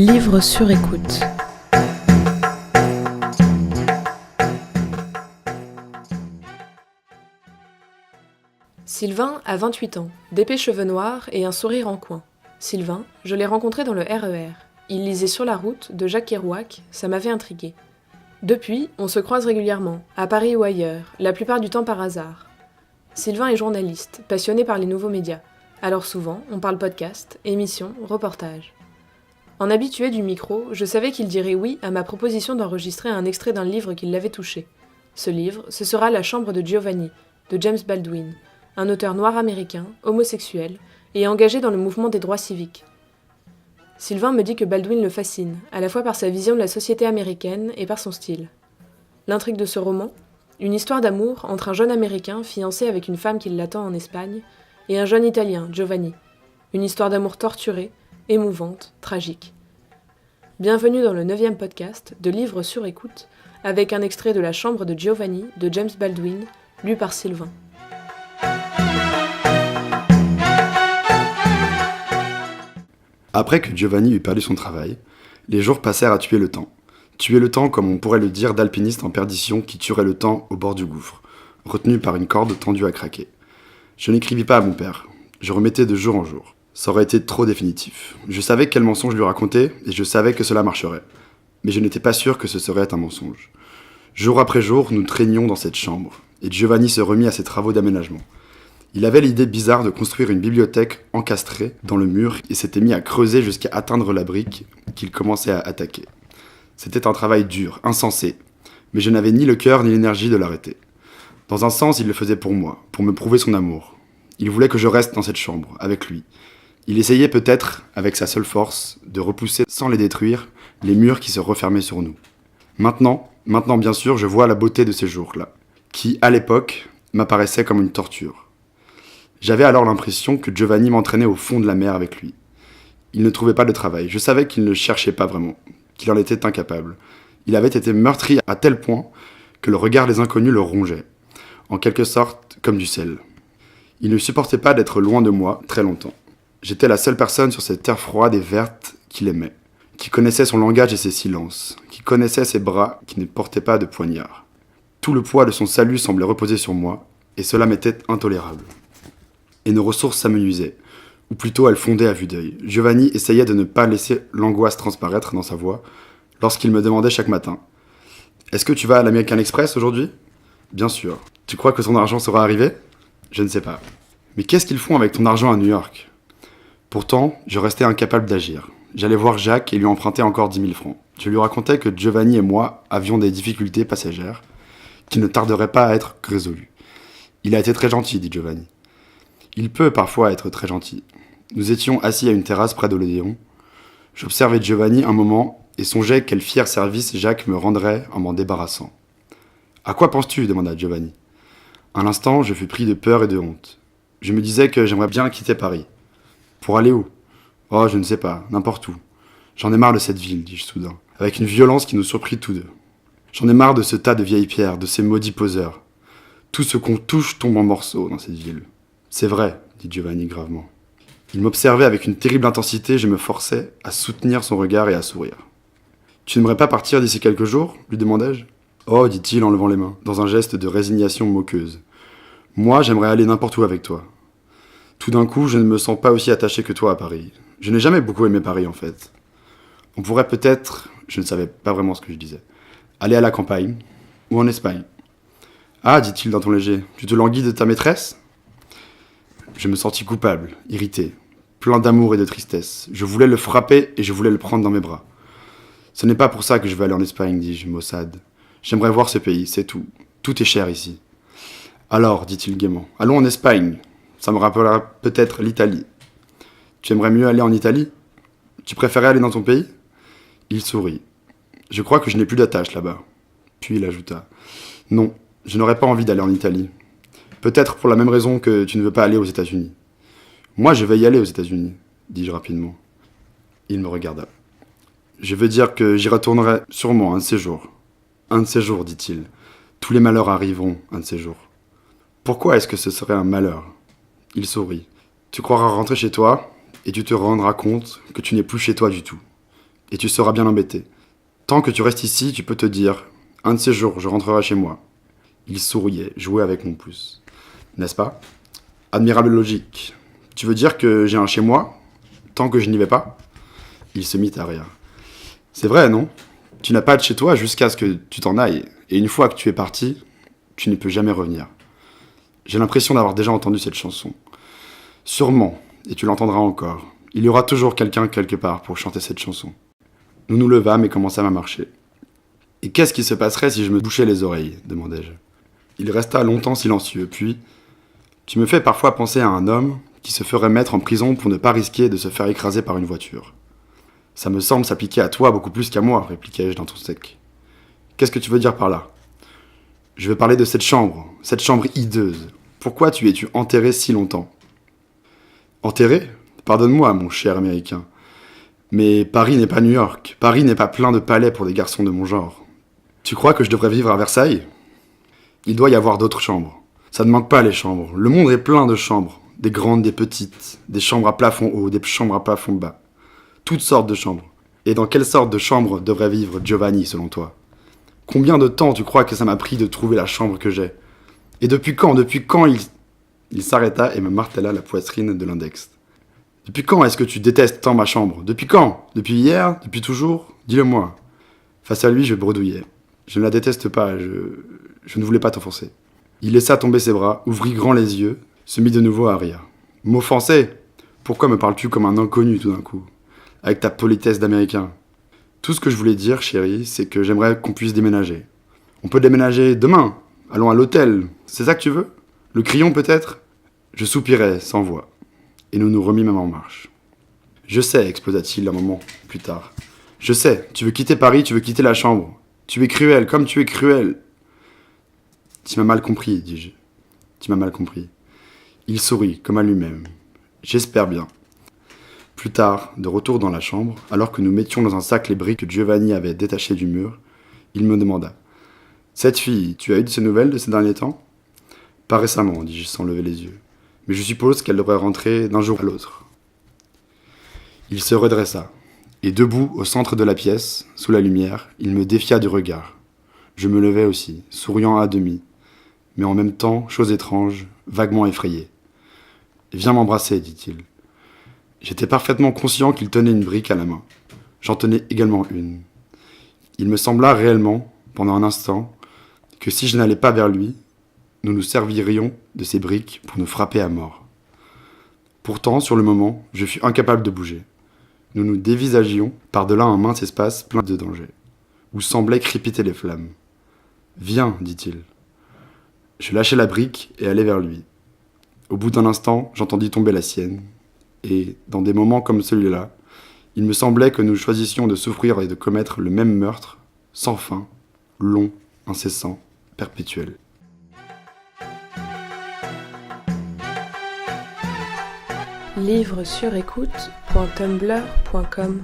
Livre sur écoute. Sylvain a 28 ans, d'épais cheveux noirs et un sourire en coin. Sylvain, je l'ai rencontré dans le RER. Il lisait Sur la route de Jacques Kerouac, ça m'avait intrigué. Depuis, on se croise régulièrement, à Paris ou ailleurs, la plupart du temps par hasard. Sylvain est journaliste, passionné par les nouveaux médias. Alors souvent, on parle podcast, émissions, reportages. En habitué du micro, je savais qu'il dirait oui à ma proposition d'enregistrer un extrait d'un livre qui l'avait touché. Ce livre, ce sera La chambre de Giovanni, de James Baldwin, un auteur noir américain, homosexuel, et engagé dans le mouvement des droits civiques. Sylvain me dit que Baldwin le fascine, à la fois par sa vision de la société américaine et par son style. L'intrigue de ce roman, une histoire d'amour entre un jeune Américain fiancé avec une femme qui l'attend en Espagne, et un jeune Italien, Giovanni. Une histoire d'amour torturée, émouvante, tragique. Bienvenue dans le 9e podcast de Livre sur écoute, avec un extrait de La chambre de Giovanni de James Baldwin, lu par Sylvain. Après que Giovanni eut perdu son travail, les jours passèrent à tuer le temps. Tuer le temps comme on pourrait le dire d'alpiniste en perdition qui tuerait le temps au bord du gouffre, retenu par une corde tendue à craquer. Je n'écrivis pas à mon père, je remettais de jour en jour. Ça aurait été trop définitif. Je savais quel mensonge lui raconter et je savais que cela marcherait. Mais je n'étais pas sûr que ce serait un mensonge. Jour après jour, nous traînions dans cette chambre et Giovanni se remit à ses travaux d'aménagement. Il avait l'idée bizarre de construire une bibliothèque encastrée dans le mur et s'était mis à creuser jusqu'à atteindre la brique qu'il commençait à attaquer. C'était un travail dur, insensé, mais je n'avais ni le cœur ni l'énergie de l'arrêter. Dans un sens, il le faisait pour moi, pour me prouver son amour. Il voulait que je reste dans cette chambre, avec lui. Il essayait peut-être, avec sa seule force, de repousser sans les détruire les murs qui se refermaient sur nous. Maintenant bien sûr, je vois la beauté de ces jours-là, qui, à l'époque, m'apparaissaient comme une torture. J'avais alors l'impression que Giovanni m'entraînait au fond de la mer avec lui. Il ne trouvait pas de travail. Je savais qu'il ne cherchait pas vraiment, qu'il en était incapable. Il avait été meurtri à tel point que le regard des inconnus le rongeait, en quelque sorte comme du sel. Il ne supportait pas d'être loin de moi très longtemps. J'étais la seule personne sur cette terre froide et verte qu'il aimait, qui connaissait son langage et ses silences, qui connaissait ses bras qui ne portaient pas de poignard. Tout le poids de son salut semblait reposer sur moi, et cela m'était intolérable. Et nos ressources s'amenuisaient, ou plutôt elles fondaient à vue d'œil. Giovanni essayait de ne pas laisser l'angoisse transparaître dans sa voix, lorsqu'il me demandait chaque matin « Est-ce que tu vas à l'American Express aujourd'hui ?»« Bien sûr. Tu crois que ton argent sera arrivé ?»« Je ne sais pas. »« Mais qu'est-ce qu'ils font avec ton argent à New York ?» Pourtant, je restais incapable d'agir. J'allais voir Jacques et lui emprunter encore 10 000 francs. Je lui racontais que Giovanni et moi avions des difficultés passagères qui ne tarderaient pas à être résolues. « Il a été très gentil, dit Giovanni. » Il peut parfois être très gentil. Nous étions assis à une terrasse près de l'Odéon. J'observais Giovanni un moment et songeais quel fier service Jacques me rendrait en m'en débarrassant. « À quoi penses-tu » demanda Giovanni. Un instant, je fus pris de peur et de honte. Je me disais que j'aimerais bien quitter Paris. Pour aller où ? Oh, je ne sais pas, n'importe où. J'en ai marre de cette ville, dis-je soudain, avec une violence qui nous surprit tous deux. J'en ai marre de ce tas de vieilles pierres, de ces maudits poseurs. Tout ce qu'on touche tombe en morceaux dans cette ville. C'est vrai, dit Giovanni gravement. Il m'observait avec une terrible intensité et je me forçais à soutenir son regard et à sourire. Tu n'aimerais pas partir d'ici quelques jours ? Lui demandai-je. Oh, dit-il en levant les mains, dans un geste de résignation moqueuse. Moi, j'aimerais aller n'importe où avec toi. Tout d'un coup, je ne me sens pas aussi attaché que toi à Paris. Je n'ai jamais beaucoup aimé Paris, en fait. On pourrait peut-être, je ne savais pas vraiment ce que je disais, aller à la campagne ou en Espagne. Ah, dit-il d'un ton léger, tu te languis de ta maîtresse ? Je me sentis coupable, irrité, plein d'amour et de tristesse. Je voulais le frapper et je voulais le prendre dans mes bras. Ce n'est pas pour ça que je veux aller en Espagne, dis-je, maussade. J'aimerais voir ce pays, c'est tout. Tout est cher ici. Alors, dit-il gaiement, allons en Espagne. Ça me rappellera peut-être l'Italie. Tu aimerais mieux aller en Italie ? Tu préférais aller dans ton pays ? Il sourit. Je crois que je n'ai plus d'attache là-bas. Puis il ajouta. Non, je n'aurais pas envie d'aller en Italie. Peut-être pour la même raison que tu ne veux pas aller aux États-Unis. Moi, je vais y aller aux États-Unis, dis-je rapidement. Il me regarda. Je veux dire que j'y retournerai sûrement un de ces jours. Un de ces jours, dit-il. Tous les malheurs arriveront un de ces jours. Pourquoi est-ce que ce serait un malheur ? Il sourit. Tu croiras rentrer chez toi et tu te rendras compte que tu n'es plus chez toi du tout. et tu seras bien embêté. Tant que tu restes ici, tu peux te dire, un de ces jours, je rentrerai chez moi. Il souriait, jouait avec mon pouce. N'est-ce pas? Admirable logique. Tu veux dire que j'ai un chez moi, tant que je n'y vais pas? Il se mit à rire. C'est vrai, non? Tu n'as pas de chez toi jusqu'à ce que tu t'en ailles, et une fois que tu es parti, tu ne peux jamais revenir. J'ai l'impression d'avoir déjà entendu cette chanson. Sûrement, et tu l'entendras encore. Il y aura toujours quelqu'un quelque part pour chanter cette chanson. Nous nous levâmes et commençâmes à marcher. Et qu'est-ce qui se passerait si je me bouchais les oreilles? Demandai-je. Il resta longtemps silencieux, puis... Tu me fais parfois penser à un homme qui se ferait mettre en prison pour ne pas risquer de se faire écraser par une voiture. Ça me semble s'appliquer à toi beaucoup plus qu'à moi, répliquai-je d'un ton sec. Qu'est-ce que tu veux dire par là? Je veux parler de cette chambre hideuse. Pourquoi tu es-tu enterré si longtemps? Enterré? Pardonne-moi, mon cher Américain. Mais Paris n'est pas New York. Paris n'est pas plein de palais pour des garçons de mon genre. Tu crois que je devrais vivre à Versailles? Il doit y avoir d'autres chambres. Ça ne manque pas les chambres. Le monde est plein de chambres. Des grandes, des petites. Des chambres à plafond haut, des chambres à plafond bas. Toutes sortes de chambres. Et dans quelle sorte de chambre devrait vivre Giovanni, selon toi? Combien de temps tu crois que ça m'a pris de trouver la chambre que j'ai? Et depuis quand il s'arrêta et me martela la poitrine de l'index. Depuis quand est-ce que tu détestes tant ma chambre? Depuis quand? Depuis hier? Depuis toujours? Dis-le-moi. Face à lui, je bredouillais. Je ne la déteste pas, je ne voulais pas t'offenser. Il laissa tomber ses bras, ouvrit grand les yeux, se mit de nouveau à rire. M'offenser? Pourquoi me parles-tu comme un inconnu tout d'un coup? Avec ta politesse d'Américain. Tout ce que je voulais dire, chérie, c'est que j'aimerais qu'on puisse déménager. On peut déménager demain. Allons à l'hôtel. C'est ça que tu veux? Le crayon peut-être? Je soupirai, sans voix. Et nous nous remîmes en marche. Je sais, explosa-t-il un moment plus tard. Je sais, tu veux quitter Paris, tu veux quitter la chambre. Tu es cruel, comme tu es cruel. Tu m'as mal compris, dis-je. Tu m'as mal compris. Il sourit, comme à lui-même. J'espère bien. Plus tard, de retour dans la chambre, alors que nous mettions dans un sac les briques que Giovanni avait détachées du mur, il me demanda. Cette fille, tu as eu de ses nouvelles de ces derniers temps? Pas récemment, dis-je sans lever les yeux. Mais je suppose qu'elle devrait rentrer d'un jour à l'autre. Il se redressa, et debout au centre de la pièce, sous la lumière, il me défia du regard. Je me levai aussi, souriant à demi, mais en même temps, chose étrange, vaguement effrayé. « Viens m'embrasser, dit-il. » J'étais parfaitement conscient qu'il tenait une brique à la main. J'en tenais également une. Il me sembla réellement, pendant un instant, que si je n'allais pas vers lui, nous nous servirions de ces briques pour nous frapper à mort. Pourtant, sur le moment, je fus incapable de bouger. Nous nous dévisagions par-delà un mince espace plein de danger, où semblaient crépiter les flammes. « Viens, dit-il. » Je lâchai la brique et allai vers lui. Au bout d'un instant, j'entendis tomber la sienne, et, dans des moments comme celui-là, il me semblait que nous choisissions de souffrir et de commettre le même meurtre, sans fin, long, incessant, perpétuel. livresurécoute.tumblr.com